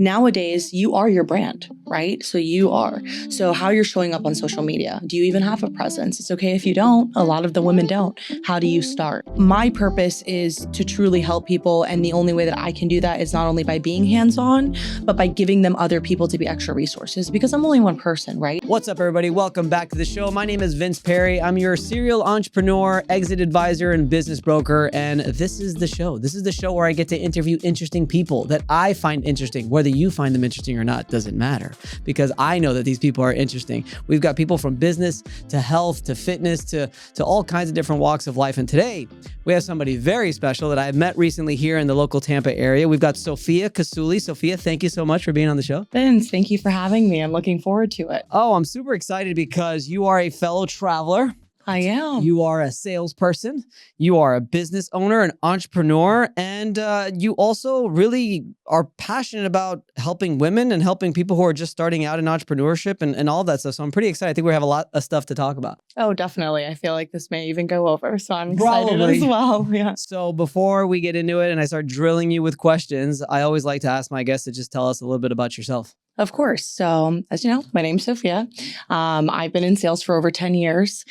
Nowadays, you are your brand, right? So you are. So how you're showing up on social media, do you even have a presence? It's okay if you don't. A lot of the women don't. How do you start? My purpose is to truly help people. And the only way that I can do that is not only by being hands-on, but by giving them other people to be extra resources, because I'm only one person, right? What's up, everybody? Welcome back to the show. My name is Vince Perri. I'm your serial entrepreneur, exit advisor, and business broker. And this is the show. This is the show where I get to interview interesting people that I find interesting. Whether you find them interesting or not doesn't matter, because I know that these people are interesting. We've got people from business to health to fitness to all kinds of different walks of life. And today we have somebody very special that I met recently here in the local Tampa area. We've got Sofia Kasuli. Sofia, thank you so much for being on the show. Vince, thank you for having me. I'm looking forward to it. Oh, I'm super excited because you are a fellow traveler. I am. You are a salesperson. You are a business owner, an entrepreneur, and you also really are passionate about helping women and helping people who are just starting out in entrepreneurship and all that stuff. So I'm pretty excited. I think we have a lot of stuff to talk about. Oh, definitely. I feel like this may even go over, so I'm excited as well. Yeah. So before we get into it and I start drilling you with questions, I always like to ask my guests to just tell us a little bit about yourself. Of course. So as you know, my name's Sofia. I've been in sales for over 10 years.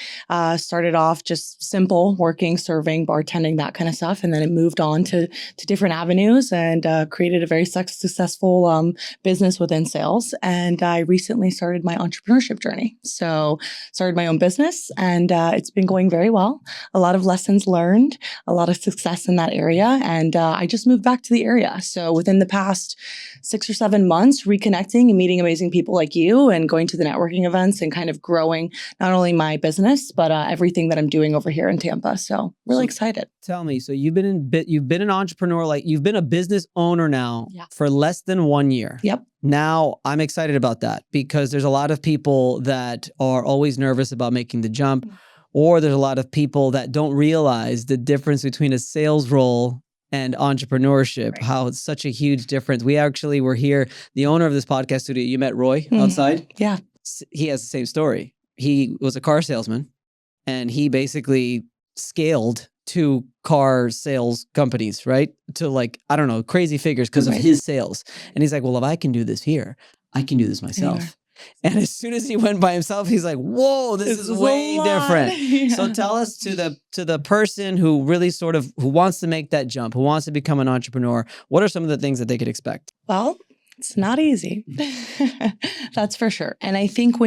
Started off just simple, working, serving, bartending, that kind of stuff. And then it moved on to different avenues and created a very successful business within sales. And I recently started my entrepreneurship journey. So started my own business and it's been going very well. A lot of lessons learned, a lot of success in that area. And I just moved back to the area. So within the past 6 or 7 months, reconnecting and meeting amazing people like you and going to the networking events and kind of growing not only my business, but everything that I'm doing over here in Tampa. So really excited. Tell me, so you've been an entrepreneur, like you've been a business owner now for less than 1 year. Yep. Now I'm excited about that because there's a lot of people that are always nervous about making the jump, or there's a lot of people that don't realize the difference between a sales role and entrepreneurship, right. How it's such a huge difference. We actually were here, the owner of this podcast studio, you met Roy outside? Yeah. He has the same story. He was a car salesman and he basically scaled 2 car sales companies, right? To like, I don't know, crazy figures because of his sales. And he's like, well, if I can do this here, I can do this myself. Yeah. And as soon as he went by himself, he's like, whoa, this is way different. Yeah. So tell us to the person who really who wants to make that jump, who wants to become an entrepreneur, what are some of the things that they could expect? Well, it's not easy. That's for sure. And I think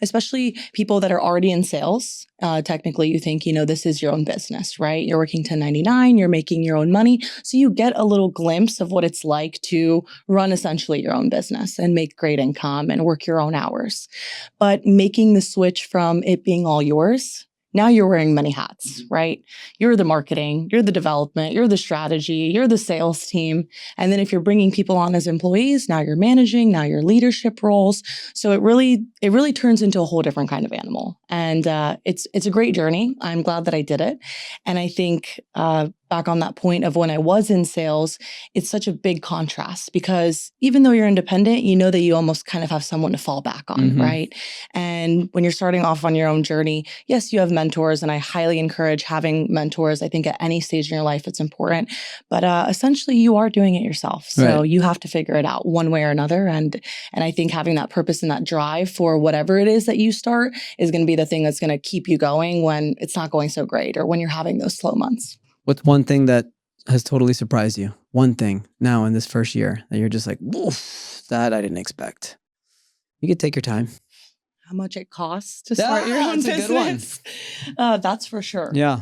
especially people that are already in sales, technically you think, this is your own business, right? You're working 1099, you're making your own money. So you get a little glimpse of what it's like to run essentially your own business and make great income and work your own hours. But making the switch from it being all yours, now you're wearing many hats, right? You're the marketing, you're the development, you're the strategy, you're the sales team. And then if you're bringing people on as employees, now you're managing, now you're leadership roles. So it really turns into a whole different kind of animal. And it's a great journey. I'm glad that I did it. And I think back on that point of when I was in sales, it's such a big contrast because even though you're independent, you know that you almost kind of have someone to fall back on, right? And when you're starting off on your own journey, yes, you have mentors, and I highly encourage having mentors. I think at any stage in your life, it's important. But essentially, you are doing it yourself. So you have to figure it out one way or another. And I think having that purpose and that drive for whatever it is that you start is going to be the thing that's going to keep you going when it's not going so great or when you're having those slow months. What's one thing that has totally surprised you? One thing now in this first year that you're just like, woof, that I didn't expect. You could take your time. How much it costs to start your own business. That's for sure. Yeah.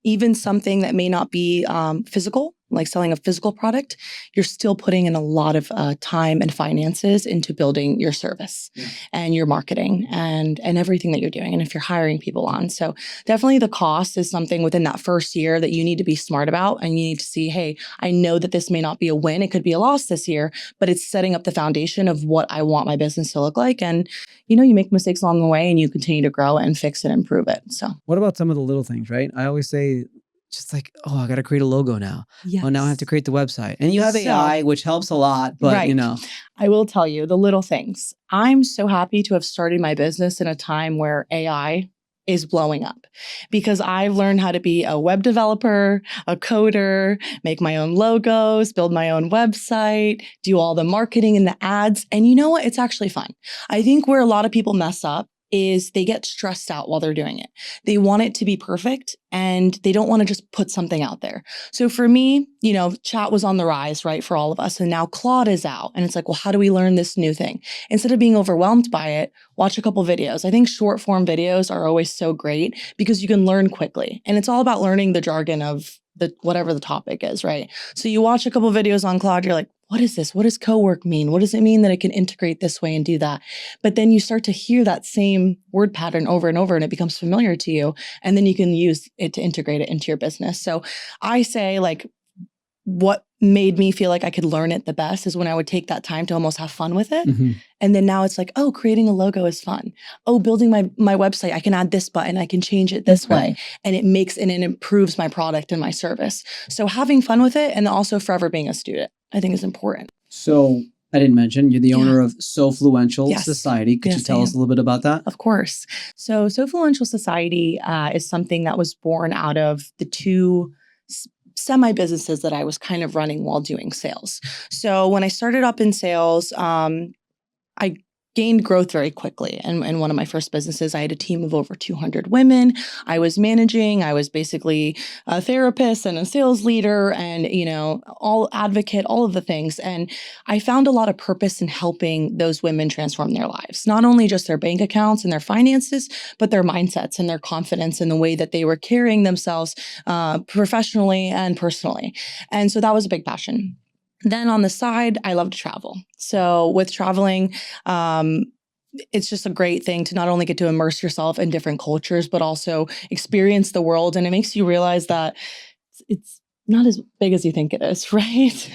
Even something that may not be physical, like selling a physical product, you're still putting in a lot of time and finances into building your service and your marketing and everything that you're doing. And if you're hiring people on. So definitely the cost is something within that first year that you need to be smart about. And you need to see, hey, I know that this may not be a win. It could be a loss this year, but it's setting up the foundation of what I want my business to look like. And, you make mistakes along the way and you continue to grow and fix it and improve it. So what about some of the little things, right? I always say, just like, oh, I got to create a logo now. Yes. Oh, now I have to create the website. And you have AI, which helps a lot, but I will tell you the little things. I'm so happy to have started my business in a time where AI is blowing up because I've learned how to be a web developer, a coder, make my own logos, build my own website, do all the marketing and the ads. And you know what? It's actually fun. I think where a lot of people mess up is they get stressed out while they're doing it. They want it to be perfect and they don't want to just put something out there. So for me, chat was on the rise, right, for all of us. And now Claude is out. And it's like, well, how do we learn this new thing? Instead of being overwhelmed by it, watch a couple videos. I think short form videos are always so great because you can learn quickly. And it's all about learning the jargon of whatever the topic is, right? So you watch a couple videos on Claude, you're like, what is this? What does co-work mean? What does it mean that it can integrate this way and do that? But then you start to hear that same word pattern over and over and it becomes familiar to you. And then you can use it to integrate it into your business. So I say what made me feel like I could learn it the best is when I would take that time to almost have fun with it. Mm-hmm. And then now it's like, oh, creating a logo is fun. Oh, building my website, I can add this button, I can change it this way. And it improves my product and my service. So having fun with it and also forever being a student, I think is important. So I didn't mention, you're the owner of SoFluential Society. Could you tell us a little bit about that? Of course. So SoFluential Society is something that was born out of the two semi-businesses that I was kind of running while doing sales. So when I started up in sales, I gained growth very quickly. And in one of my first businesses, I had a team of over 200 women. I was managing. I was basically a therapist and a sales leader and, all advocate, all of the things. And I found a lot of purpose in helping those women transform their lives, not only just their bank accounts and their finances, but their mindsets and their confidence in the way that they were carrying themselves professionally and personally. And so that was a big passion. Then on the side, I love to travel. So with traveling, it's just a great thing to not only get to immerse yourself in different cultures, but also experience the world. And it makes you realize that it's not as big as you think it is, right?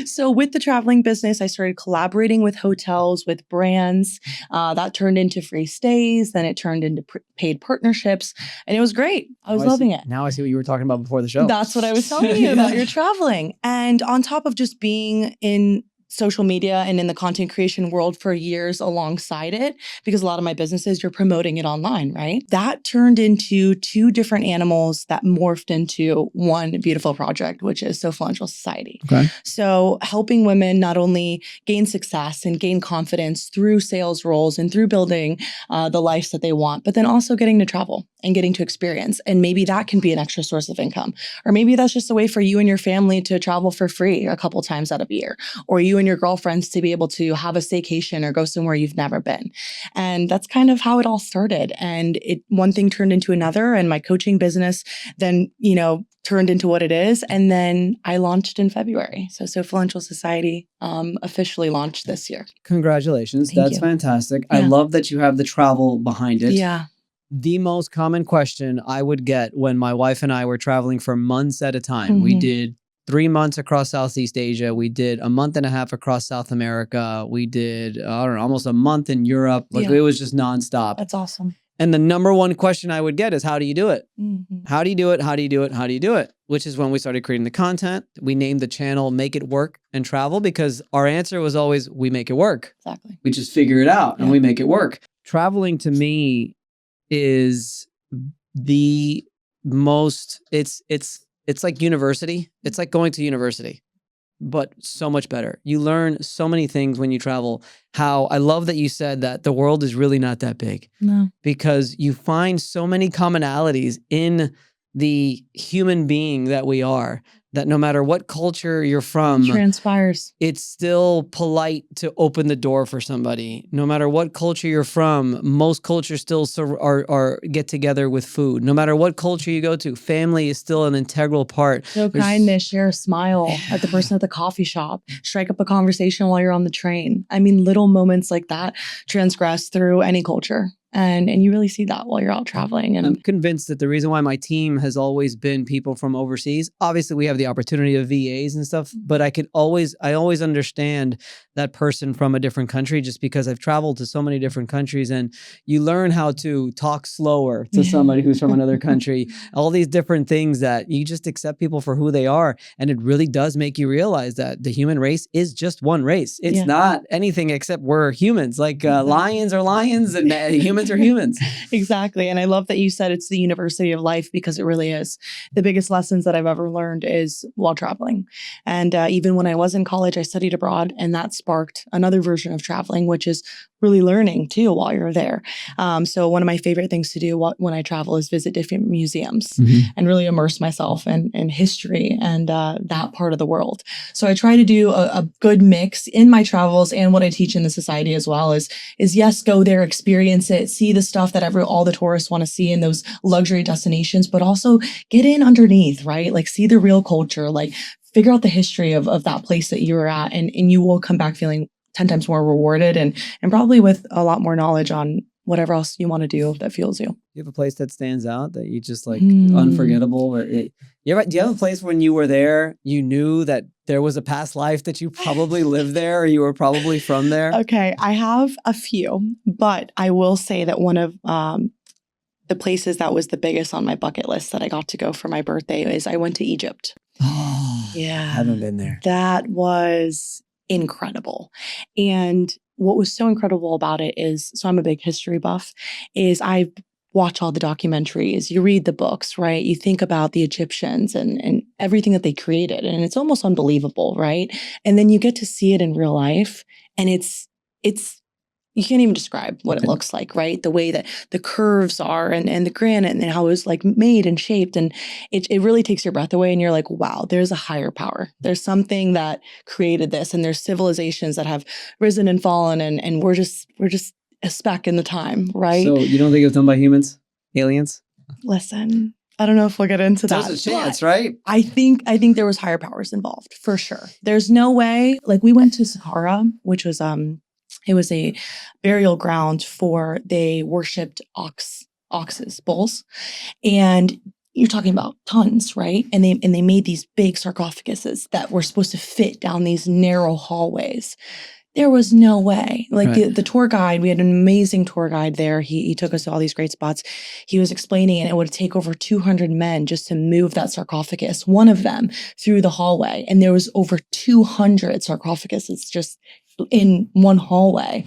So with the traveling business, I started collaborating with hotels, with brands. That turned into free stays. Then it turned into paid partnerships. And it was great. I was loving it. Now I see what you were talking about before the show. That's what I was telling you about your traveling. And on top of just being in social media and in the content creation world for years alongside it, because a lot of my businesses, you're promoting it online, right? That turned into two different animals that morphed into one beautiful project, which is SoFluential Society. Okay. So helping women not only gain success and gain confidence through sales roles and through building the lives that they want, but then also getting to travel and getting to experience. And maybe that can be an extra source of income. Or maybe that's just a way for you and your family to travel for free a couple times out of a year. Or you and your girlfriends to be able to have a staycation or go somewhere you've never been. And that's kind of how it all started. And one thing turned into another, and my coaching business then, turned into what it is. And then I launched in February. So SoFluential Society officially launched this year. Congratulations. Thank That's you. fantastic. Yeah. I love that you have the travel behind it. Yeah. The most common question I would get when my wife and I were traveling for months at a time, we did 3 months across Southeast Asia. We did a month and a half across South America. We did, almost a month in Europe. It was just nonstop. That's awesome. And the number one question I would get is, how do you do it? Mm-hmm. How do you do it? How do you do it? How do you do it? Which is when we started creating the content. We named the channel Make It Work and Travel because our answer was always, we make it work. Exactly. We just figure it out and we make it work. Traveling to me is the most, it's like university. It's like going to university, but so much better. You learn so many things when you travel. How I love that you said that the world is really not that big. No. Because you find so many commonalities in the human being that we are, that no matter what culture you're from, Transpires. it's still polite to open the door for somebody. No matter what culture you're from, most cultures still are get together with food. No matter what culture you go to, family is still an integral part. Show kindness, share a smile at the person at the coffee shop, strike up a conversation while you're on the train. I mean, little moments like that transgress through any culture. And you really see that while you're out traveling. And I'm convinced that the reason why my team has always been people from overseas, obviously we have the opportunity of VAs and stuff, but I always understand that person from a different country just because I've traveled to so many different countries, and you learn how to talk slower to somebody who's from another country, all these different things that you just accept people for who they are. And it really does make you realize that the human race is just one race. It's not anything except we're humans. Like lions are lions and humans humans are humans. Exactly. And I love that you said it's the university of life, because it really is. The biggest lessons that I've ever learned is while traveling. And even when I was in college, I studied abroad, and that sparked another version of traveling, which is really learning too while you're there. So one of my favorite things to do when I travel is visit different museums and really immerse myself in history and that part of the world. So I try to do a good mix in my travels, and what I teach in the society as well is yes, go there, experience it, see the stuff that all the tourists want to see in those luxury destinations, but also get in underneath, right? Like see the real culture, like figure out the history of that place that you were at, and you will come back feeling 10 times more rewarded and probably with a lot more knowledge on whatever else you want to do that fuels you. You have a place that stands out that you just like unforgettable? Do you have a place when you were there, you knew that there was a past life that you probably lived there or you were probably from there? Okay, I have a few, but I will say that one of the places that was the biggest on my bucket list that I got to go for my birthday is I went to Egypt. Oh, yeah. I haven't been there. That was incredible. And what was so incredible about it is, so I'm a big history buff, is I watch all the documentaries, you read the books, right? You think about the Egyptians and everything that they created, and it's almost unbelievable, right? And then you get to see it in real life, and it's you can't even describe what it looks like, right? The way that the curves are and the granite and how it was like made and shaped. And it really takes your breath away. And you're like, wow, there's a higher power. There's something that created this. And there's civilizations that have risen and fallen. And we're just a speck in the time, right? So you don't think it was done by humans? Aliens? Listen, I don't know if we'll get into that. There's a chance, right? I think there was higher powers involved for sure. There's no way. Like we went to Saqqara, which was it was a burial ground for, they worshipped oxes, bulls. And you're talking about tons, right? And they made these big sarcophaguses that were supposed to fit down these narrow hallways. There was no way. Like the tour guide, we had an amazing tour guide there. He took us to all these great spots. He was explaining, and it would take over 200 men just to move that sarcophagus, one of them, through the hallway. And there was over 200 sarcophaguses just in one hallway.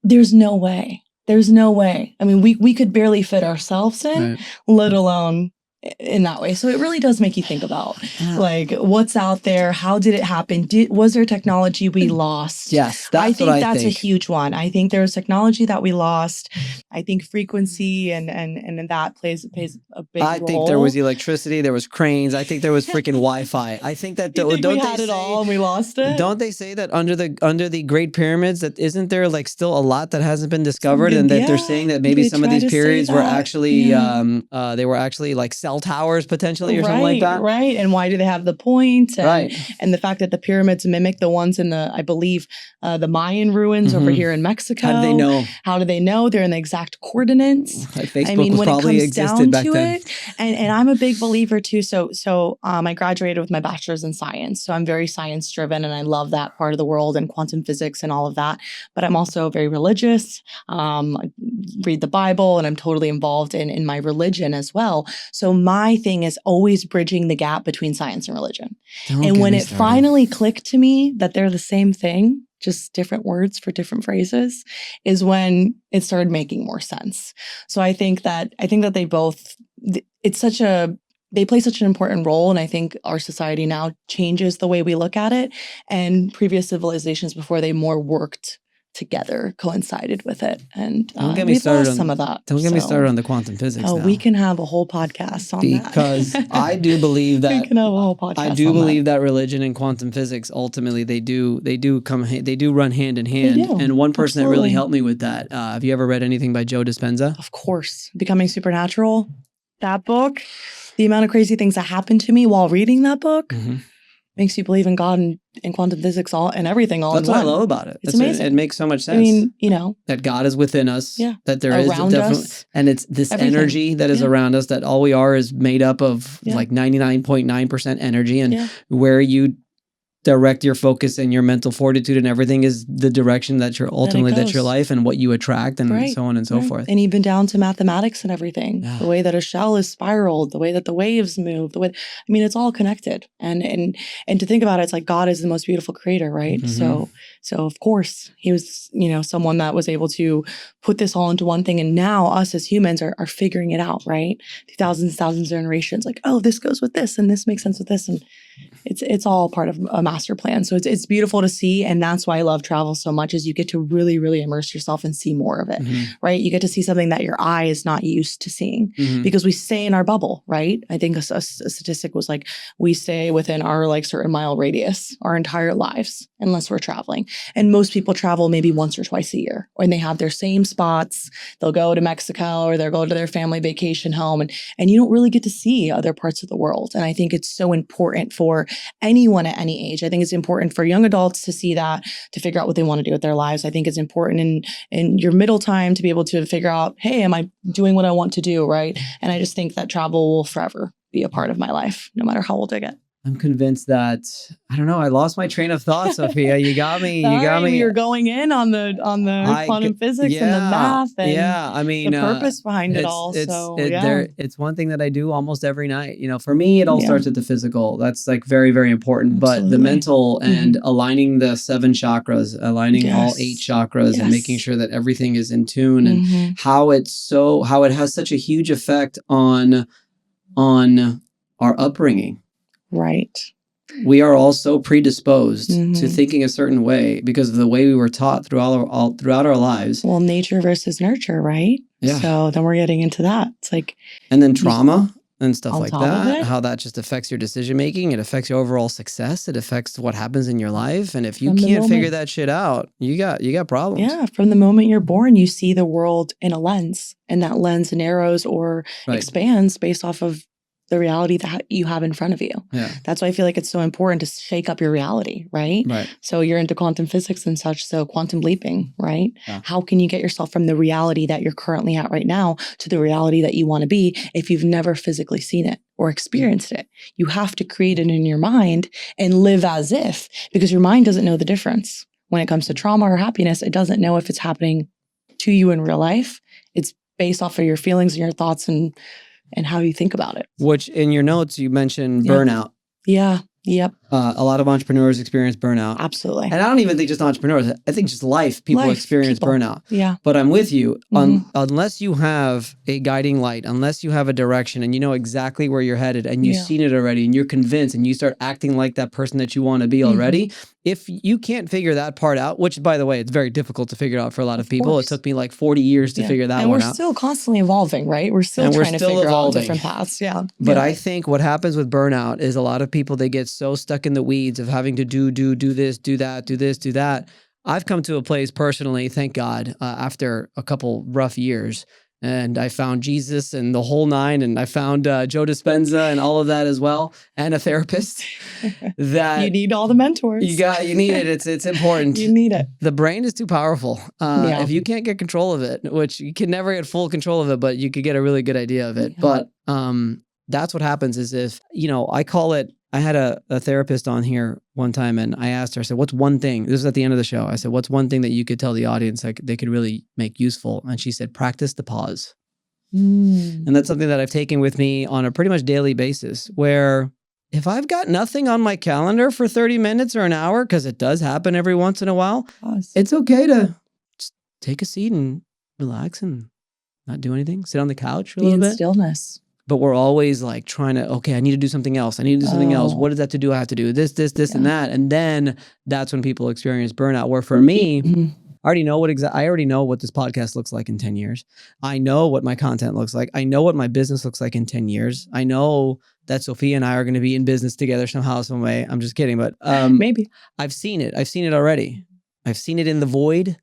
There's no way. There's no way. I mean, we could barely fit ourselves in, let alone in that way. So it really does make you think about like what's out there. How did it happen? Was there technology we lost? Yes, I think that's a huge one. I think there was technology that we lost. I think frequency and that plays a big role. I think there was electricity. There was cranes. I think there was freaking Wi-Fi. I think that we had it all and we lost it. Don't they say that under the Great Pyramids, that isn't there like still a lot that hasn't been discovered, and that they're saying that maybe some of these periods were actually they were actually like cell towers potentially or something like that. Right. And why do they have the point? And the fact that the pyramids mimic the ones in I believe, the Mayan ruins over here in Mexico. How do they know? How do they know? They're in the exact coordinates. Like Facebook was probably existed back then. And I'm a big believer too. So I graduated with my bachelor's in science. So I'm very science driven, and I love that part of the world and quantum physics and all of that. But I'm also very religious. I read the Bible, and I'm totally involved in my religion as well. So my thing is always bridging the gap between science and religion. And when it finally clicked to me that they're the same thing, just different words for different phrases, is when it started making more sense. So I think that they both, they play such an important role. And I think our society now changes the way we look at it. And previous civilizations before, they more worked together, coincided with it. And don't get me started on some of that. Don't get me started on the quantum physics. Oh, now. We can have a whole podcast on that. Because I do believe that we can have a whole podcast. I do believe that religion and quantum physics ultimately they do run hand in hand. And one person that really helped me with that. Have you ever read anything by Joe Dispenza? Of course, Becoming Supernatural. That book, the amount of crazy things that happened to me while reading that book. Makes you believe in God and quantum physics and everything all That's in one. That's what I love about it. It's amazing. It makes so much sense. I mean, that God is within us. Yeah. That there is definitely, and it's this energy that is around us, that all we are is made up of like 99.9% energy, and where you direct your focus and your mental fortitude and everything is the direction that you're ultimately, that's your life and what you attract and so on and so forth. And even down to mathematics and everything, the way that a shell is spiraled, the way that the waves move, the way, I mean, it's all connected. And to think about it, it's like God is the most beautiful creator, right? So of course he was, someone that was able to put this all into one thing. And now us as humans are figuring it out, right? Thousands of generations, like, oh, this goes with this and this makes sense with this. And it's all part of a master plan. So it's beautiful to see. And that's why I love travel so much, is you get to really, really immerse yourself and see more of it, right? You get to see something that your eye is not used to seeing because we stay in our bubble, right? I think a statistic was like, we stay within our like certain mile radius our entire lives, unless we're traveling. And most people travel maybe once or twice a year, and they have their same spots. They'll go to Mexico or they'll go to their family vacation home, and you don't really get to see other parts of the world. And I think it's so important for anyone at any age. I think it's important for young adults to see that, to figure out what they want to do with their lives. I think it's important in your middle time to be able to figure out, hey, am I doing what I want to do, right? And I just think that travel will forever be a part of my life, no matter how old I get. I'm convinced that, I don't know, I lost my train of thought, Sophia. You got me. You're going in on the quantum physics and the math and the purpose behind it all. It's one thing that I do almost every night. For me, it all starts with the physical. That's like very, very important. Absolutely. But the mental and aligning the 7 chakras, aligning all 8 chakras and making sure that everything is in tune and how it has such a huge effect on our upbringing. Right. We are all so predisposed to thinking a certain way because of the way we were taught throughout our lives. Well, nature versus nurture, right? Yeah. So then we're getting into that. It's like, and then trauma and stuff like that, how that just affects your decision making. It affects your overall success. It affects what happens in your life. And if you can't figure that shit out, you got problems. Yeah. From the moment you're born, you see the world in a lens, and that lens narrows or expands based off of the reality that you have in front of you. Yeah. That's why I feel like it's so important to shake up your reality, right? So you're into quantum physics and such, so quantum leaping, right? Yeah. How can you get yourself from the reality that you're currently at right now to the reality that you want to be if you've never physically seen it or experienced it? You have to create it in your mind and live as if, because your mind doesn't know the difference. When it comes to trauma or happiness, it doesn't know if it's happening to you in real life. It's based off of your feelings and your thoughts and how you think about it. Which in your notes, you mentioned burnout. Yeah. Yep. A lot of entrepreneurs experience burnout. Absolutely. And I don't even think just entrepreneurs. I think just people experience burnout. Yeah. But I'm with you. Unless you have a guiding light, unless you have a direction and you know exactly where you're headed and you've seen it already and you're convinced and you start acting like that person that you want to be already, if you can't figure that part out, which by the way, it's very difficult to figure out for a lot of people. It took me like 40 years to figure that one out. And we're still constantly evolving, right? We're still trying to figure out different paths. Yeah. But I think what happens with burnout is a lot of people, they get so stuck in the weeds of having to do this, do that, do this, do that. I've come to a place personally, thank God, after a couple rough years, and I found Jesus and the whole nine, and I found Joe Dispenza and all of that as well, and a therapist. That you need all the mentors. You need it. It's important. You need it. The brain is too powerful. If you can't get control of it, which you can never get full control of it, but you could get a really good idea of it. Yeah. But that's what happens is if, I call it, I had a therapist on here one time and I asked her, I said, what's one thing? This is at the end of the show. I said, what's one thing that you could tell the audience like they could really make useful? And she said, practice the pause. And that's something that I've taken with me on a pretty much daily basis, where if I've got nothing on my calendar for 30 minutes or an hour, because it does happen every once in a while, it's okay to just take a seat and relax and not do anything. Sit on the couch for a little bit. Stillness. But we're always like trying to, okay, I need to do something else. I need to do something else. What does that have to do? I have to do this, and that. And then that's when people experience burnout. Where for me, I already know what this podcast looks like in 10 years. I know what my content looks like. I know what my business looks like in 10 years. I know that Sophia and I are going to be in business together somehow, some way. I'm just kidding, but maybe. I've seen it. I've seen it already. I've seen it in the void.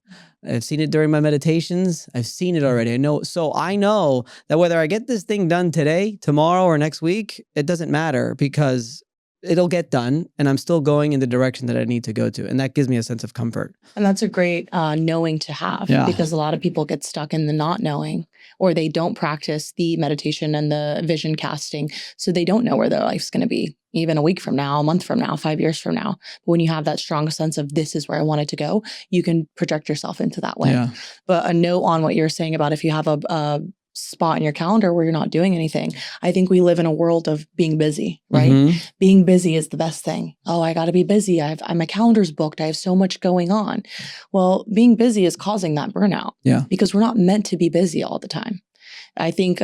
I've seen it during my meditations. I've seen it already. I know that whether I get this thing done today, tomorrow, or next week, it doesn't matter because it'll get done and I'm still going in the direction that I need to go to. And that gives me a sense of comfort. And that's a great knowing to have, because a lot of people get stuck in the not knowing, or they don't practice the meditation and the vision casting. So they don't know where their life's going to be, even a week from now, a month from now, 5 years from now. But when you have that strong sense of this is where I want it to go, you can project yourself into that way. Yeah. But a note on what you're saying about if you have a spot in your calendar where you're not doing anything. I think we live in a world of being busy, right? Mm-hmm. Being busy is the best thing. Oh, I got to be busy. My calendar's booked. I have so much going on. Well, being busy is causing that burnout. Yeah. Because we're not meant to be busy all the time. I think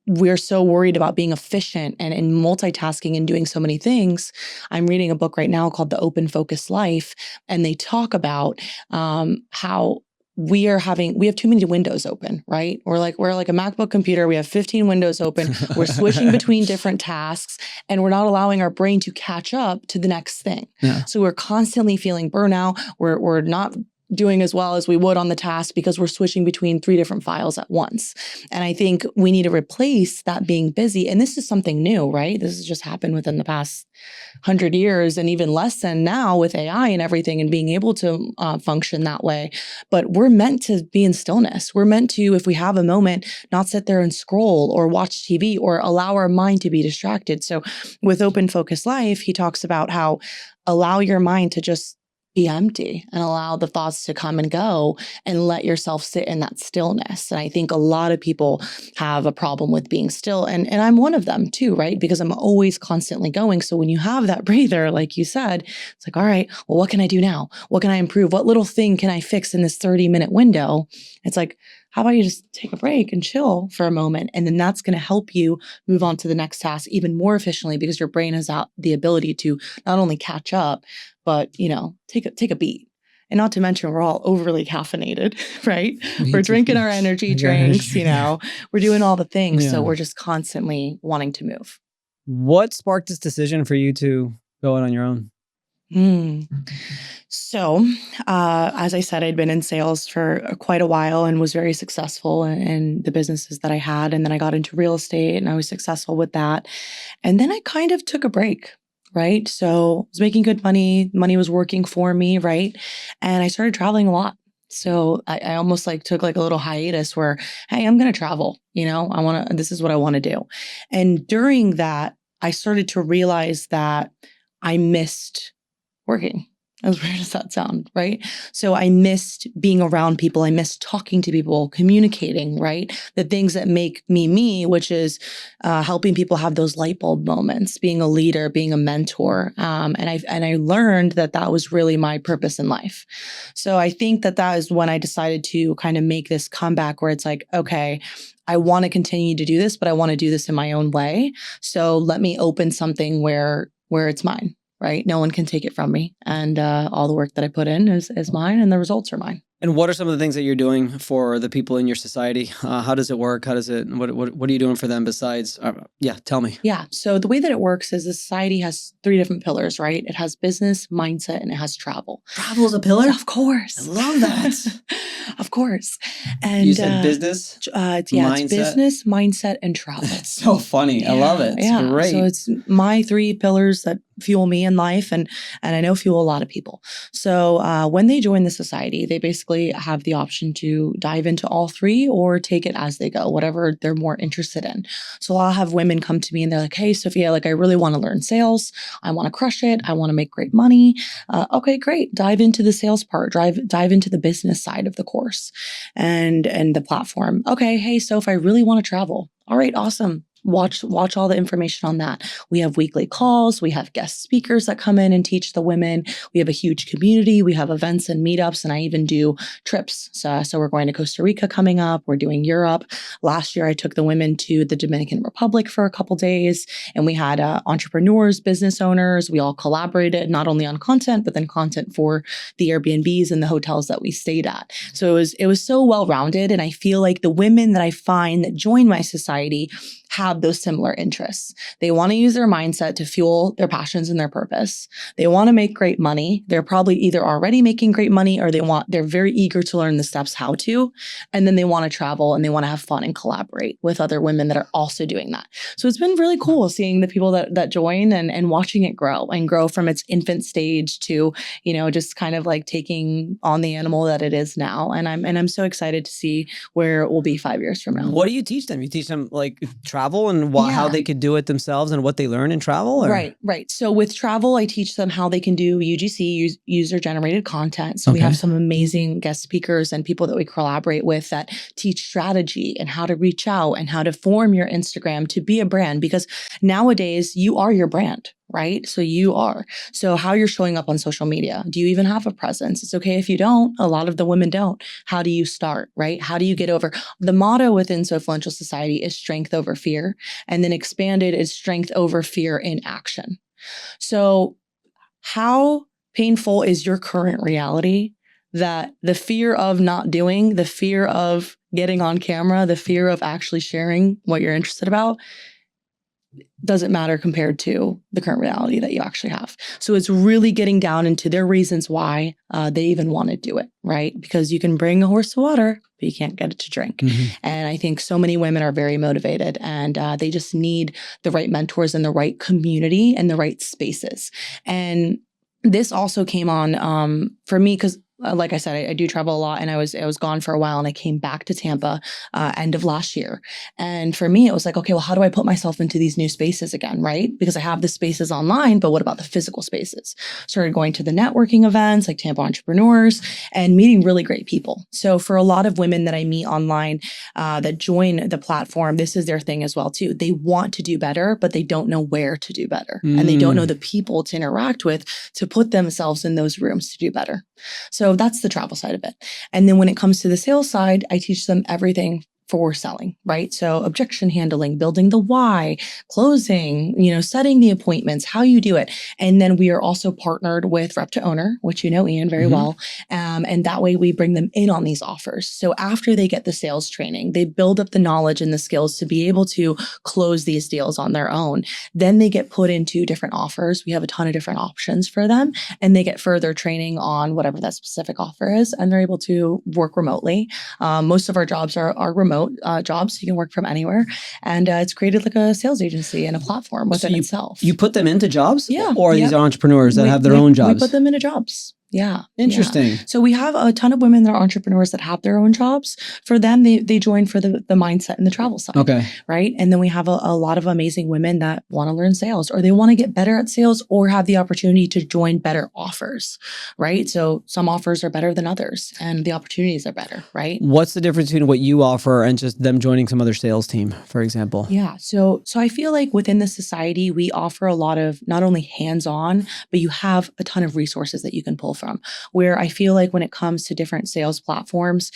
we're so worried about being efficient and multitasking and doing so many things. I'm reading a book right now called The Open Focus Life, and they talk about how we have too many windows open, right? We're like a MacBook computer. We have 15 windows open. We're switching between different tasks, and we're not allowing our brain to catch up to the next thing. Yeah. So we're constantly feeling burnout. We're not doing as well as we would on the task because we're switching between 3 different files at once. And I think we need to replace that being busy. And this is something new, right? This has just happened within the past 100 years and even less than now with AI and everything and being able to function that way. But we're meant to be in stillness. We're meant to, if we have a moment, not sit there and scroll or watch TV or allow our mind to be distracted. So with Open Focus Life, he talks about how allow your mind to just be empty and allow the thoughts to come and go and let yourself sit in that stillness. And I think a lot of people have a problem with being still. And I'm one of them too, right? Because I'm always constantly going. So when you have that breather, like you said, it's like, all right, well, what can I do now? What can I improve? What little thing can I fix in this 30-minute window? It's like, how about you just take a break and chill for a moment? And then that's going to help you move on to the next task even more efficiently because your brain has the ability to not only catch up, but, take a beat. And not to mention, we're all overly caffeinated, right? We're drinking our energy drinks, we're doing all the things. Yeah. So we're just constantly wanting to move. What sparked this decision for you to go out on your own? So, as I said, I'd been in sales for quite a while and was very successful in the businesses that I had. And then I got into real estate and I was successful with that. And then I kind of took a break. Right. So I was making good money. Money was working for me. Right. And I started traveling a lot. So I almost took a little hiatus where, hey, I'm going to travel. This is what I want to do. And during that, I started to realize that I missed working. As weird as that sound, right? So I missed being around people. I missed talking to people, communicating, right? The things that make me me, which is helping people have those light bulb moments, being a leader, being a mentor. And I learned that was really my purpose in life. So I think that is when I decided to kind of make this comeback where it's like, okay, I want to continue to do this, but I want to do this in my own way. So let me open something where it's mine. Right? No one can take it from me. And all the work that I put in is mine and the results are mine. And what are some of the things that you're doing for the people in your society? How does it work? What are you doing for them besides? Tell me. Yeah. So the way that it works is the society has 3 different pillars, right? It has business, mindset, and it has travel. Travel is a pillar? Of course. I love that. Of course. And you said business? Mindset? It's business, mindset, and travel. That's so funny. Yeah, I love it. It's great. So it's my 3 pillars that fuel me in life and I know fuel a lot of people. So when they join the society, they basically have the option to dive into all 3 or take it as they go, whatever they're more interested in. So I'll have women come to me and they're like, hey, Sofia, I really want to learn sales. I want to crush it. I want to make great money. Okay, great. Dive into the sales part. Dive into the business side of the course and the platform. Okay, hey, Soph, I really want to travel. All right, awesome. Watch all the information on that. We have weekly calls. We have guest speakers that come in and teach the women. We have a huge community. We have events and meetups, and I even do trips. So we're going to Costa Rica coming up. We're doing Europe. Last year, I took the women to the Dominican Republic for a couple days, and we had entrepreneurs, business owners. We all collaborated not only on content, but then content for the Airbnbs and the hotels that we stayed at. So it was so well-rounded, and I feel like the women that I find that join my society have have those similar interests. They want to use their mindset to fuel their passions and their purpose. They want to make great money. They're probably either already making great money or they're very eager to learn the steps how to. And then they want to travel and they want to have fun and collaborate with other women that are also doing that. So it's been really cool seeing the people that join and watching it grow from its infant stage to, just kind of like taking on the animal that it is now. And I'm so excited to see where it will be 5 years from now. What do you teach them? You teach them like travel and how they could do it themselves and what they learn in travel? Or? Right. So with travel, I teach them how they can do UGC, user-generated content. So we have some amazing guest speakers and people that we collaborate with that teach strategy and how to reach out and how to form your Instagram to be a brand, because nowadays you are your brand. Right? So you are. So how you're showing up on social media. Do you even have a presence? It's okay if you don't. A lot of the women don't. How do you start? Right? How do you get over? The motto within SoFluential Society is strength over fear. And then expanded is strength over fear in action. So how painful is your current reality that the fear of not doing, the fear of getting on camera, the fear of actually sharing what you're interested about doesn't matter compared to the current reality that you actually have. So it's really getting down into their reasons why they even want to do it, right? Because you can bring a horse to water, but you can't get it to drink. And I think so many women are very motivated and they just need the right mentors and the right community and the right spaces. And this also came on for me because like I said, I do travel a lot and I was gone for a while and I came back to Tampa end of last year. And for me, it was like, okay, well, how do I put myself into these new spaces again, right? Because I have the spaces online, but what about the physical spaces? Started going to the networking events like Tampa Entrepreneurs and meeting really great people. So for a lot of women that I meet online that join the platform, this is their thing as well too. They want to do better, but they don't know where to do better. And they don't know the people to interact with to put themselves in those rooms to do better. So that's the travel side of it. And then when it comes to the sales side, I teach them everything for selling, right? So objection handling, building the why, closing, setting the appointments, how you do it. And then we are also partnered with Rep to Owner, which Ian very well. And that way we bring them in on these offers. So after they get the sales training, they build up the knowledge and the skills to be able to close these deals on their own. Then they get put into different offers. We have a ton of different options for them and they get further training on whatever that specific offer is. And they're able to work remotely. Most of our jobs are remote jobs. So you can work from anywhere. And it's created like a sales agency and a platform within itself. You put them into jobs? Yeah. Or are these entrepreneurs that have their own jobs? We put them into jobs. Yeah. Interesting. Yeah. So we have a ton of women that are entrepreneurs that have their own jobs. For them, they join for the mindset and the travel side. Okay. Right. And then we have a lot of amazing women that want to learn sales or they want to get better at sales or have the opportunity to join better offers. Right. So some offers are better than others and the opportunities are better. Right. What's the difference between what you offer and just them joining some other sales team, for example? Yeah. So I feel like within the society, we offer a lot of not only hands-on, but you have a ton of resources that you can pull from, where I feel like when it comes to different sales platforms,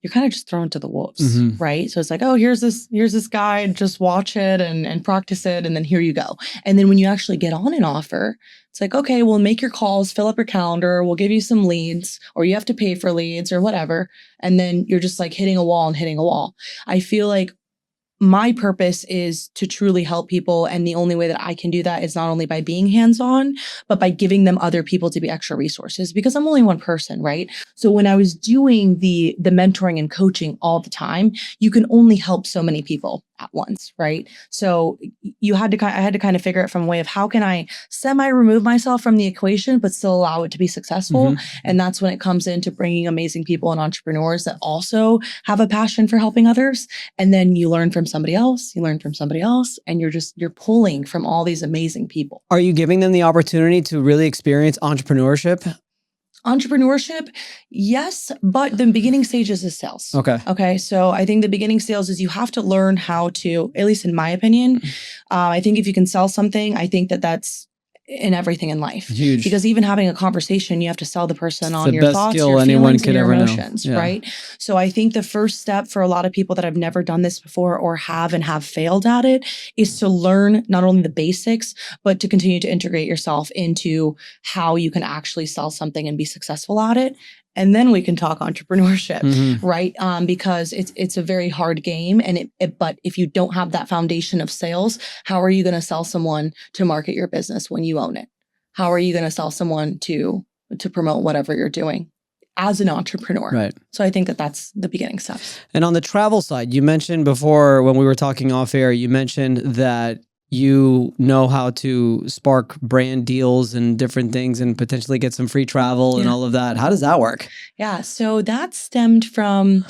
you're kind of just thrown to the wolves, right? So it's like, oh, here's this guide, just watch it and practice it. And then here you go. And then when you actually get on an offer, it's like, okay, we'll make your calls, fill up your calendar. We'll give you some leads or you have to pay for leads or whatever. And then you're just like hitting a wall and hitting a wall. I feel like my purpose is to truly help people. And the only way that I can do that is not only by being hands-on, but by giving them other people to be extra resources because I'm only one person, right? So when I was doing the mentoring and coaching all the time, you can only help so many people at once, right? So I had to kind of figure it from a way of how can I semi-remove myself from the equation, but still allow it to be successful. And that's when it comes into bringing amazing people and entrepreneurs that also have a passion for helping others. And then you learn from somebody else, and you're pulling from all these amazing people. Are you giving them the opportunity to really experience entrepreneurship? Entrepreneurship, yes, but the beginning stages is sales. Okay. So I think the beginning sales is you have to learn how to, at least in my opinion, I think if you can sell something, I think that's in everything in life. Huge. Because even having a conversation, you have to sell the person on your thoughts, your feelings, and your emotions, right? So I think the first step for a lot of people that have never done this before or have failed at it is to learn not only the basics, but to continue to integrate yourself into how you can actually sell something and be successful at it. and then we can talk entrepreneurship, Mhm. right? Because it's a very hard game, and but if you don't have that foundation of sales, how are you going to sell someone to market your business when you own it? How are you going to sell someone to promote whatever you're doing as an entrepreneur? Right. So I think that that's the beginning steps. And on the travel side, you mentioned before when we were talking off air, you mentioned that you know how to spark brand deals and different things and potentially get some free travel and all of that. How does that work? Yeah. So that stemmed from,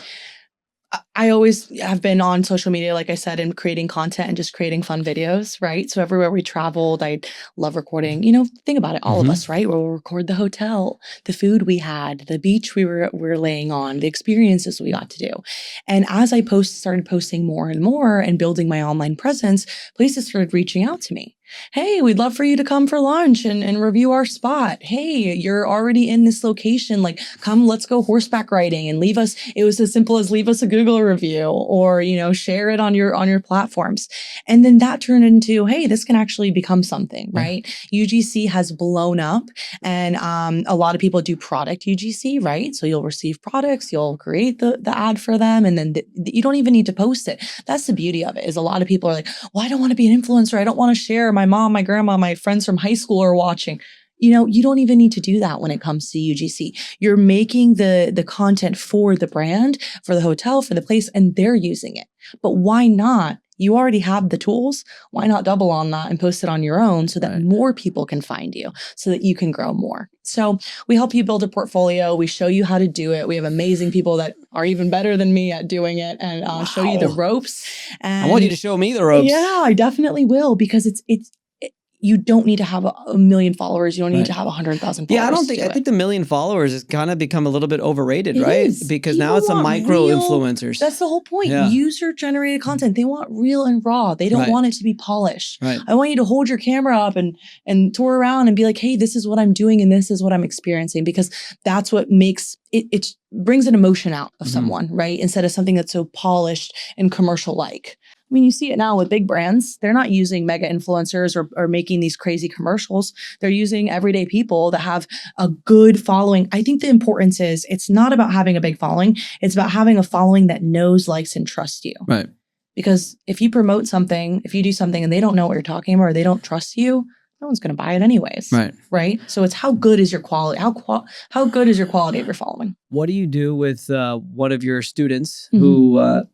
I always have been on social media, like I said, and creating content and just creating fun videos, right? So everywhere we traveled, I love recording, think about it, all of us, right? We'll record the hotel, the food we had, the beach we were laying on, the experiences we got to do. And as I started posting more and more and building my online presence, places started reaching out to me. Hey, we'd love for you to come for lunch and review our spot. Hey, you're already in this location. Like, come, let's go horseback riding, and leave us. It was as simple as leave us a Google review, or, share it on your platforms. And then that turned into, hey, this can actually become something, right? UGC has blown up, and a lot of people do product UGC, right? So you'll receive products, you'll create the ad for them, and then you don't even need to post it. That's the beauty of it, is a lot of people are like, well, I don't want to be an influencer. I don't want to share. My mom, my grandma, my friends from high school are watching. You don't even need to do that when it comes to UGC. You're making the content for the brand, for the hotel, for the place, and they're using it. But why not? You already have the tools. Why not double on that and post it on your own so that more people can find you, so that you can grow more? So we help you build a portfolio. We show you how to do it. We have amazing people that are even better than me at doing it, and show you the ropes. And I want you to show me the ropes. Yeah, I definitely will, because you don't need to have a million followers. You don't need to have 100,000 followers. Yeah, I think the million followers has kind of become a little bit overrated, right? Because People now it's the want micro real, influencers. That's the whole point. Yeah. User-generated content. They want real and raw. They don't want it to be polished. Right. I want you to hold your camera up and tour around and be like, hey, this is what I'm doing and this is what I'm experiencing, because that's what makes it brings an emotion out of someone, right? Instead of something that's so polished and commercial-like. I mean, you see it now with big brands. They're not using mega influencers or making these crazy commercials. They're using everyday people that have a good following. I think the importance is, it's not about having a big following. It's about having a following that knows, likes, and trusts you. Right. Because if you promote something, if you do something and they don't know what you're talking about, or they don't trust you, no one's going to buy it anyways. Right. So it's how good is your quality? How good is your quality of your following? What do you do with one of your students who...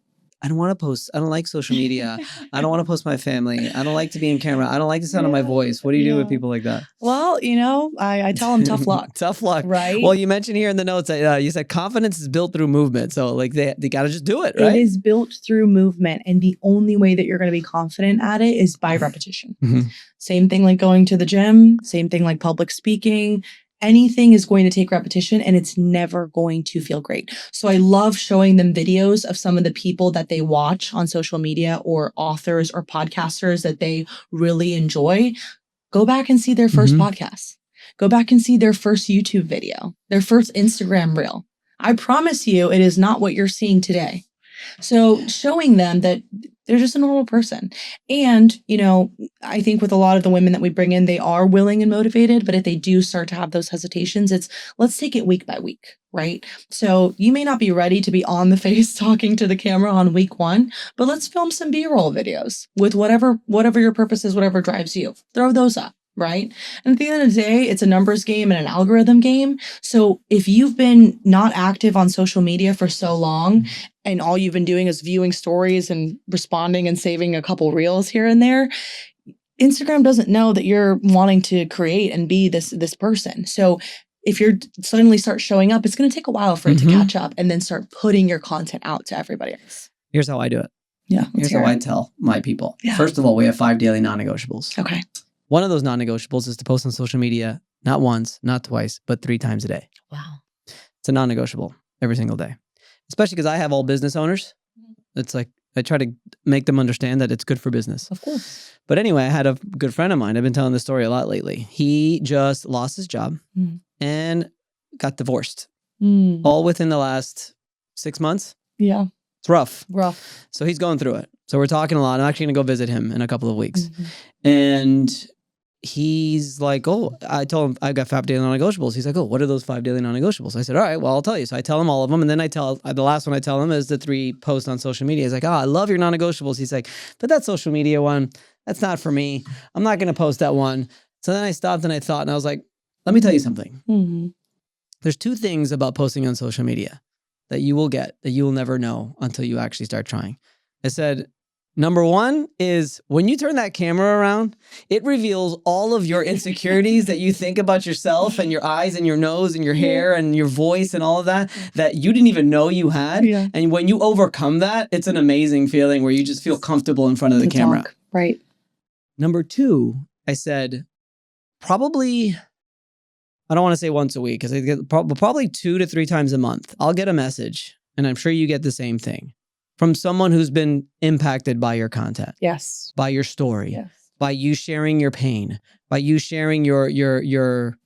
I don't want to post. I don't like social media. I don't want to post my family. I don't like to be in camera. I don't like the sound of my voice. What do you do with people like that? Well, I tell them tough luck. Tough luck. Right. Well, you mentioned here in the notes that you said confidence is built through movement. So like they got to just do it, right? It is built through movement. And the only way that you're going to be confident at it is by repetition. Same thing like going to the gym. Same thing like public speaking. Anything is going to take repetition, and it's never going to feel great. So I love showing them videos of some of the people that they watch on social media, or authors or podcasters that they really enjoy. Go back and see their first podcast. Go back and see their first YouTube video, their first Instagram reel. I promise you, it is not what you're seeing today. So showing them that they're just a normal person. And, I think with a lot of the women that we bring in, they are willing and motivated, but if they do start to have those hesitations, let's take it week by week, right? So you may not be ready to be on the face talking to the camera on week 1, but let's film some B-roll videos with whatever your purpose is, whatever drives you. Throw those up. Right. And at the end of the day, it's a numbers game and an algorithm game. So if you've been not active on social media for so long, and all you've been doing is viewing stories and responding and saving a couple reels here and there, Instagram doesn't know that you're wanting to create and be this person. So if you're suddenly start showing up, it's going to take a while for it to catch up, and then start putting your content out to everybody else. Here's how I do it. Yeah. Here's how I tell my people. First of all, we have 5 daily non-negotiables. Okay. One of those non-negotiables is to post on social media, not once, not twice, but 3 times a day. Wow. It's a non-negotiable every single day, especially because I have all business owners. It's like, I try to make them understand that it's good for business. Of course. But anyway, I had a good friend of mine. I've been telling this story a lot lately. He just lost his job and got divorced all within the last 6 months. Yeah. It's rough. So he's going through it. So we're talking a lot. I'm actually going to go visit him in a couple of weeks. And he's like, oh, I told him I've got 5 daily non-negotiables. He's like, oh, what are those 5 daily non-negotiables? I said, all right, well, I'll tell you. So I tell him all of them. And then the last one I tell him is the 3 posts on social media. He's like, oh, I love your non-negotiables. He's like, but that social media one, that's not for me. I'm not going to post that one. So then I stopped and I thought, and I was like, let me tell you something. Mm-hmm. There's 2 things about posting on social media that you will get that you will never know until you actually start trying. I said, number 1 is when you turn that camera around, it reveals all of your insecurities that you think about yourself and your eyes and your nose and your hair and your voice and all of that you didn't even know you had. Yeah. And when you overcome that, it's an amazing feeling where you just feel comfortable in front of the camera. Talk. Right. Number 2, I said, probably, I don't want to say once a week because I get probably 2 to 3 times a month, I'll get a message, and I'm sure you get the same thing, from someone who's been impacted by your content. Yes. By your story. Yes. By you sharing your pain. By you sharing your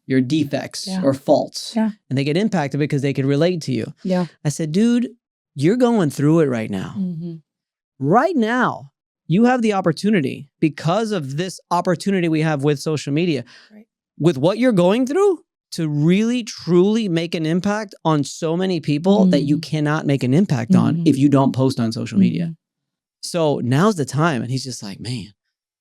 defects or faults. Yeah. And they get impacted because they could relate to you. Yeah. I said, dude, you're going through it right now. Mm-hmm. Right now, you have the opportunity, because of this opportunity we have with social media, with what you're going through, to really, truly make an impact on so many people that you cannot make an impact on if you don't post on social media. So now's the time. And he's just like, man,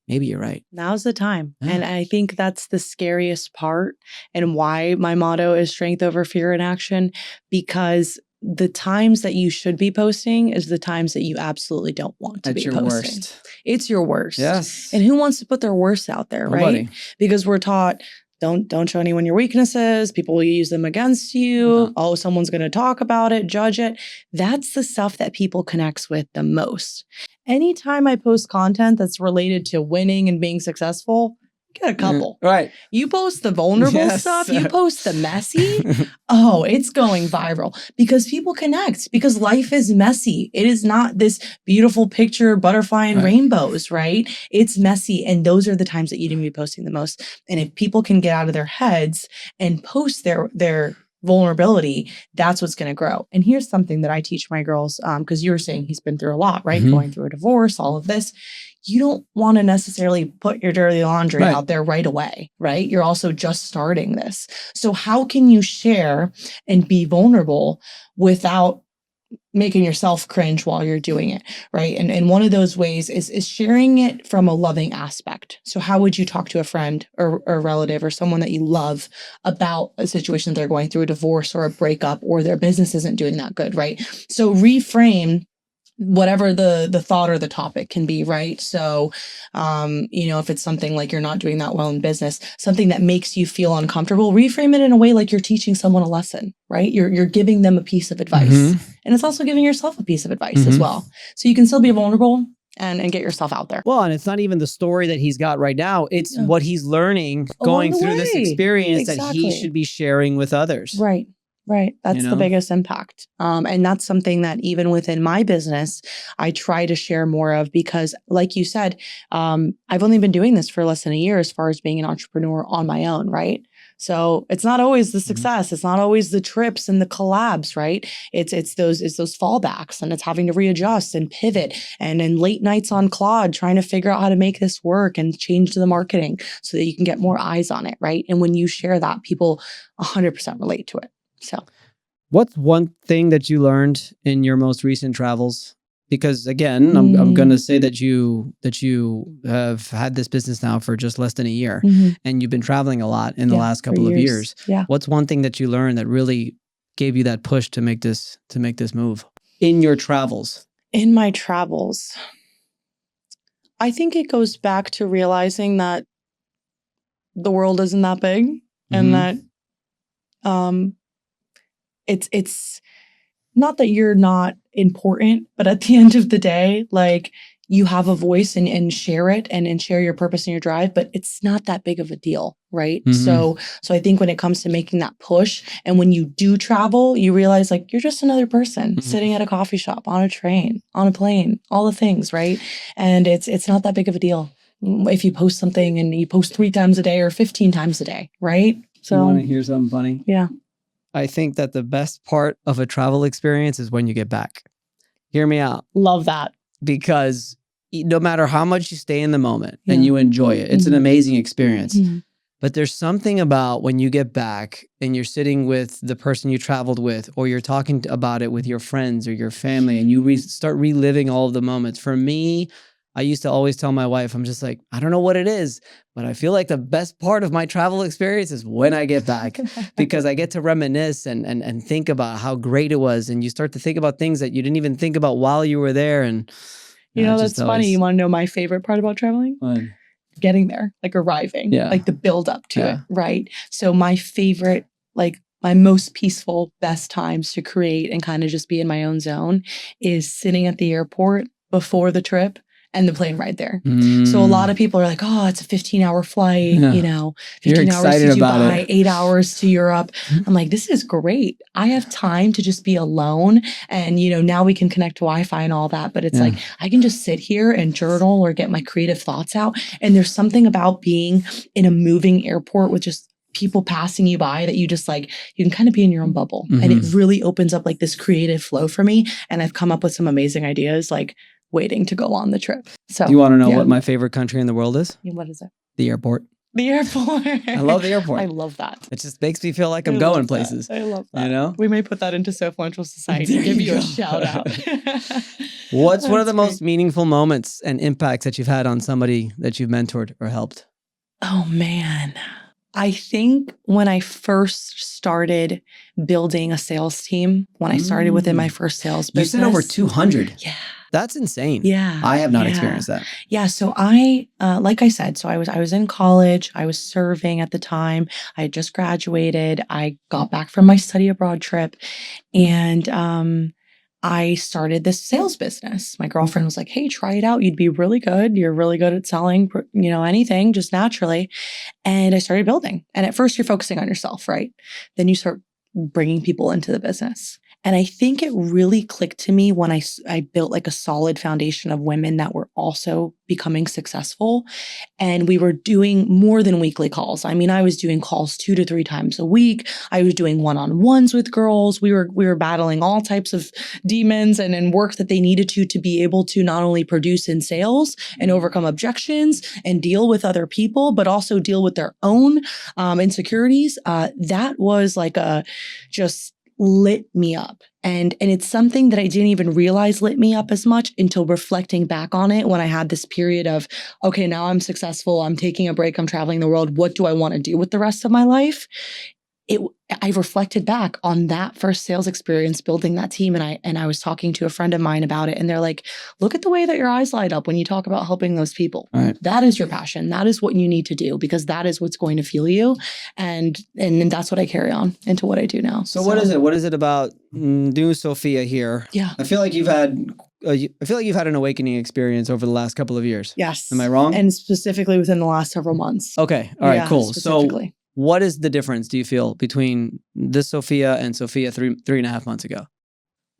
maybe you're right. Now's the time. Yeah. And I think that's the scariest part, and why my motto is strength over fear in action, because the times that you should be posting is the times that you absolutely don't want to be posting. Worst. It's your worst. Yes. And who wants to put their worst out there, Nobody. right? Because we're taught, don't show anyone your weaknesses. People will use them against you. Oh, someone's going to talk about it, judge it. That's the stuff that people connects with the most. Anytime I post content that's related to winning and being successful, get a couple. Right. You post the vulnerable stuff, you post the messy. Oh, it's going viral because people connect, because life is messy. It is not this beautiful picture, butterfly and rainbows, right? It's messy. And those are the times that you need to be posting the most. And if people can get out of their heads and post their vulnerability, that's what's going to grow. And here's something that I teach my girls, because you were saying he's been through a lot, right? Going through a divorce, all of this. You don't want to necessarily put your dirty laundry out there right away, right? You're also just starting this. So how can you share and be vulnerable without making yourself cringe while you're doing it, right? And one of those ways is sharing it from a loving aspect. So how would you talk to a friend or a relative or someone that you love about a situation that they're going through, a divorce or a breakup, or their business isn't doing that good, right? So reframe whatever the thought or the topic can be, right? So, if it's something like you're not doing that well in business, something that makes you feel uncomfortable, reframe it in a way like you're teaching someone a lesson, right? You're giving them a piece of advice. And it's also giving yourself a piece of advice as well. So you can still be vulnerable and get yourself out there. Well, and it's not even the story that he's got right now. It's what he's learning going through this experience that he should be sharing with others. Right. Right. That's the biggest impact. And that's something that even within my business, I try to share more of, because like you said, I've only been doing this for less than a year as far as being an entrepreneur on my own, right? So it's not always the success. It's not always the trips and the collabs, right? It's those fallbacks, and it's having to readjust and pivot, and then late nights on Claude trying to figure out how to make this work and change the marketing so that you can get more eyes on it, right? And when you share that, people 100% relate to it. So, what's one thing that you learned in your most recent travels? Because again, I'm going to say that you have had this business now for just less than a year, and you've been traveling a lot in the last couple of years. Yeah. What's one thing that you learned that really gave you that push to make this move in your travels? In my travels, I think it goes back to realizing that the world isn't that big, and that it's not that you're not important, but at the end of the day, like, you have a voice and share it and share your purpose and your drive, but it's not that big of a deal, right? So I think when it comes to making that push, and when you do travel, you realize like you're just another person sitting at a coffee shop, on a train, on a plane, all the things, right? And it's not that big of a deal if you post something and you post 3 times a day or 15 times a day, right? So you want to hear something funny? Yeah. I think that the best part of a travel experience is when you get back. Hear me out. Love that. Because no matter how much you stay in the moment and you enjoy it, it's an amazing experience. But there's something about when you get back and you're sitting with the person you traveled with, or you're talking about it with your friends or your family, and you start reliving all of the moments. For me, I used to always tell my wife, I'm just like, I don't know what it is, but I feel like the best part of my travel experience is when I get back, because I get to reminisce and think about how great it was. And you start to think about things that you didn't even think about while you were there. And that's funny. You want to know my favorite part about traveling? What? Getting there, like arriving, like the build up to it, right? So my favorite, like my most peaceful, best times to create and kind of just be in my own zone is sitting at the airport before the trip and the plane ride there. So a lot of people are like, oh, it's a 15-hour flight, 15 hours to Dubai, 8 hours to Europe. I'm like, this is great. I have time to just be alone. And, now we can connect to Wi-Fi and all that. But it's like, I can just sit here and journal or get my creative thoughts out. And there's something about being in a moving airport with just people passing you by that you just like, you can kind of be in your own bubble. And it really opens up like this creative flow for me. And I've come up with some amazing ideas, like waiting to go on the trip. So you want to know what my favorite country in the world is? What is it? The airport. The airport. I love the airport. I love that. It just makes me feel like I'm going places. I love that. We may put that into SoFluential Society and give you a shout out. What's one of the most meaningful moments and impacts that you've had on somebody that you've mentored or helped? Oh man. I think when I first started building a sales team, when I started within my first sales business. You said over 200. Yeah. That's insane. Yeah. I have not experienced that. Yeah. So I, like I said, I was in college. I was serving at the time. I had just graduated. I got back from my study abroad trip, and I started this sales business. My girlfriend was like, hey, try it out. You'd be really good. You're really good at selling, anything just naturally. And I started building. And at first you're focusing on yourself, right? Then you start bringing people into the business. And I think it really clicked to me when I built like a solid foundation of women that were also becoming successful. And we were doing more than weekly calls. I mean, I was doing calls 2 to 3 times a week. I was doing one-on-ones with girls. We were battling all types of demons and work that they needed to be able to not only produce in sales and overcome objections and deal with other people, but also deal with their own insecurities. That was like just lit me up. And it's something that I didn't even realize lit me up as much until reflecting back on it when I had this period of, okay, now I'm successful. I'm taking a break. I'm traveling the world. What do I want to do with the rest of my life? I reflected back on that first sales experience building that team. And I was talking to a friend of mine about it. And they're like, look at the way that your eyes light up when you talk about helping those people. Right. That is your passion. That is what you need to do, because that is what's going to fuel you. And that's what I carry on into what I do now. So what is it? What is it about new Sofia here? Yeah. I feel like you've had an awakening experience over the last couple of years. Yes. Am I wrong? And specifically within the last several months. Okay. All right, cool. So specifically. What is the difference, do you feel, between this Sofia and Sofia 3.5 months ago?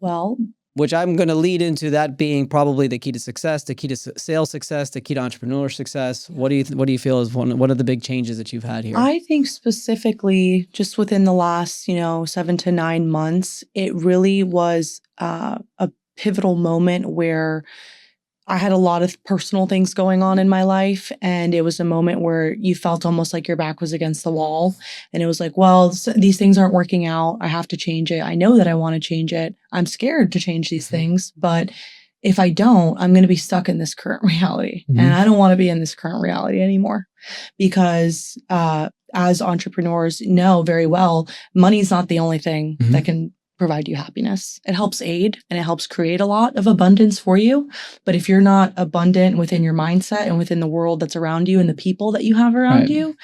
Well, which I'm going to lead into that being probably the key to success, the key to sales success, the key to entrepreneur success. What do you feel is one of the big changes that you've had here? I think specifically just within the last, 7 to 9 months, it really was a pivotal moment where I had a lot of personal things going on in my life. And it was a moment where you felt almost like your back was against the wall. And it was like, well, these things aren't working out. I have to change it. I know that I want to change it. I'm scared to change these things. But if I don't, I'm going to be stuck in this current reality. Mm-hmm. And I don't want to be in this current reality anymore. Because as entrepreneurs know very well, money's not the only thing that can provide you happiness. It helps aid and it helps create a lot of abundance for you. But if you're not abundant within your mindset and within the world that's around you and the people that you have around you,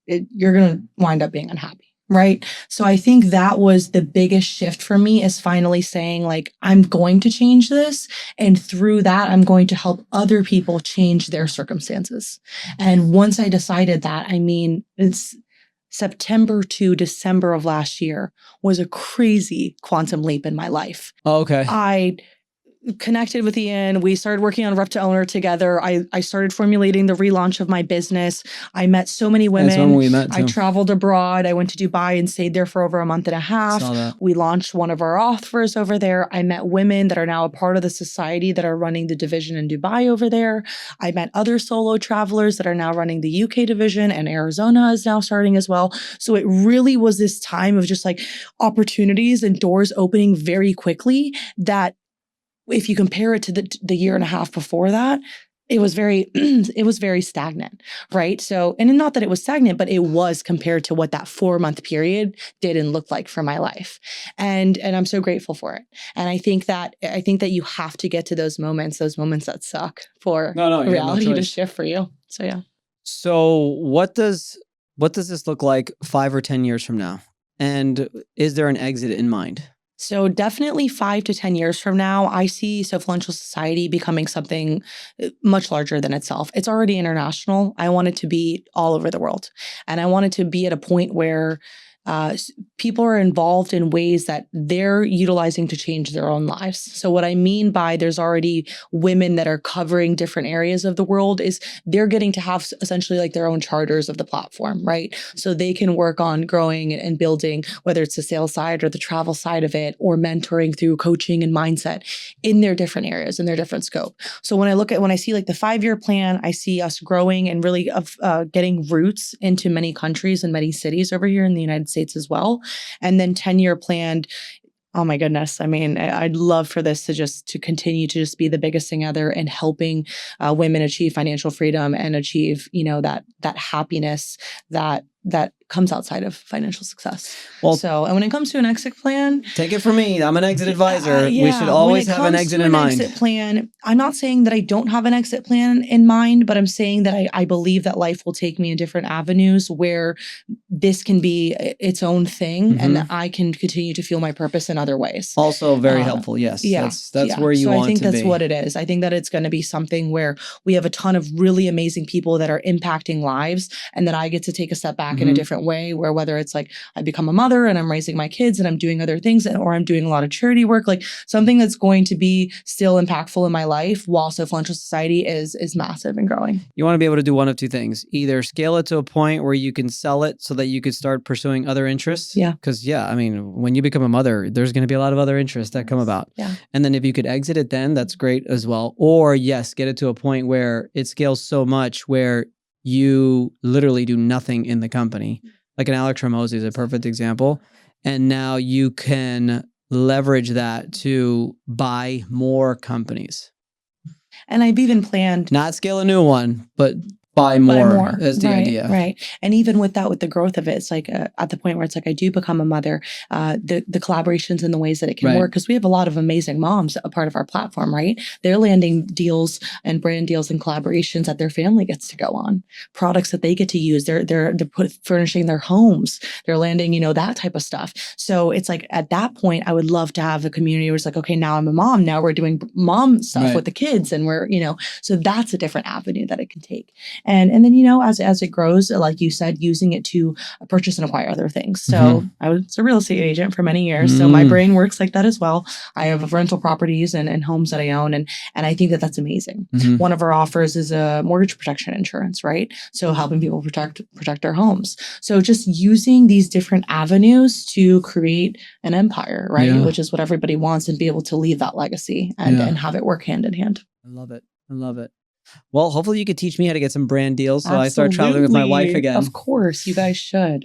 you're going to wind up being unhappy. Right. So I think that was the biggest shift for me, is finally saying, like, I'm going to change this. And through that, I'm going to help other people change their circumstances. And once I decided that, it's September to December of last year was a crazy quantum leap in my life. Oh, okay. I connected with Ian. We started working on Rep to Owner together. I started formulating the relaunch of my business. I met so many women. That's when we met too. I traveled abroad. I went to Dubai and stayed there for over a month and a half. Saw that. We launched one of our offers over there. I met women that are now a part of the society that are running the division in Dubai over there. I met other solo travelers that are now running the UK division, and Arizona is now starting as well. So it really was this time of just like opportunities and doors opening very quickly that if you compare it to the year and a half before that, it was very stagnant, right? So, and not that it was stagnant, but it was compared to what that 4-month period did and looked like for my life. And I'm so grateful for it. And I think that you have to get to those moments that suck for reality to shift for you. So yeah. So what does this look like 5 or 10 years from now? And is there an exit in mind? So definitely 5 to 10 years from now, I see SoFluential Society becoming something much larger than itself. It's already international. I want it to be all over the world. And I want it to be at a point where people are involved in ways that they're utilizing to change their own lives. So what I mean by there's already women that are covering different areas of the world is they're getting to have essentially like their own charters of the platform, right? So they can work on growing and building, whether it's the sales side or the travel side of it, or mentoring through coaching and mindset in their different areas, in their different scope. So when I see like the 5-year plan, I see us growing and really getting roots into many countries and many cities over here in the United States as well. And then 10-year plan, oh my goodness. I mean, I'd love for this to continue to just be the biggest thing ever in helping women achieve financial freedom and achieve, that happiness that comes outside of financial success. Well, so, and when it comes to an exit plan, take it from me. I'm an exit advisor. We should always have an exit in mind. Exit plan, I'm not saying that I don't have an exit plan in mind, but I'm saying that I believe that life will take me in different avenues where this can be its own thing and that I can continue to feel my purpose in other ways. Also very helpful. Yes. Yeah. That's where you want to be. So I think that's what it is. I think that it's going to be something where we have a ton of really amazing people that are impacting lives, and that I get to take a step back in a different way, where whether it's like I become a mother and I'm raising my kids and I'm doing other things, or I'm doing a lot of charity work, like something that's going to be still impactful in my life while SoFluential Society is massive and growing. You want to be able to do one of two things: either scale it to a point where you can sell it so that you could start pursuing other interests. Yeah. Because I mean, when you become a mother, there's going to be a lot of other interests that come about. Yeah. And then if you could exit it, then that's great as well. Or yes, get it to a point where it scales so much where you literally do nothing in the company. Like an Alex Ramosi is a perfect example. And now you can leverage that to buy more companies. And I've even planned... Not scale a new one, but buy more is the idea. Right. And even with that, with the growth of it, it's like at the point where it's like I do become a mother, the collaborations and the ways that it can work, because we have a lot of amazing moms a part of our platform, right? They're landing deals and brand deals and collaborations that their family gets to go on, products that they get to use. They're furnishing their homes. They're landing, that type of stuff. So it's like at that point, I would love to have a community where it's like, okay, now I'm a mom. Now we're doing mom stuff with the kids, and we're, so that's a different avenue that it can take. And then, as it grows, like you said, using it to purchase and acquire other things. So I was a real estate agent for many years. So my brain works like that as well. I have rental properties and homes that I own. And I think that that's amazing. One of our offers is a mortgage protection insurance, right? So helping people protect their homes. So just using these different avenues to create an empire, right? Yeah. Which is what everybody wants, and be able to leave that legacy and have it work hand in hand. I love it. Well, hopefully you could teach me how to get some brand deals so I start traveling with my wife again. Of course. You guys should.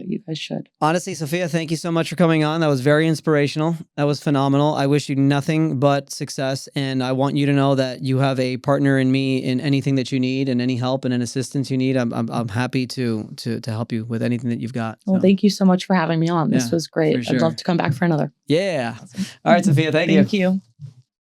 Honestly, Sofia, thank you so much for coming on. That was very inspirational. That was phenomenal. I wish you nothing but success. And I want you to know that you have a partner in me in anything that you need, and any help and assistance you need. I'm happy to help you with anything that you've got. So. Well, thank you so much for having me on. This was great. Sure. I'd love to come back for another. Yeah. Awesome. All right, Sofia, thank you. Thank you.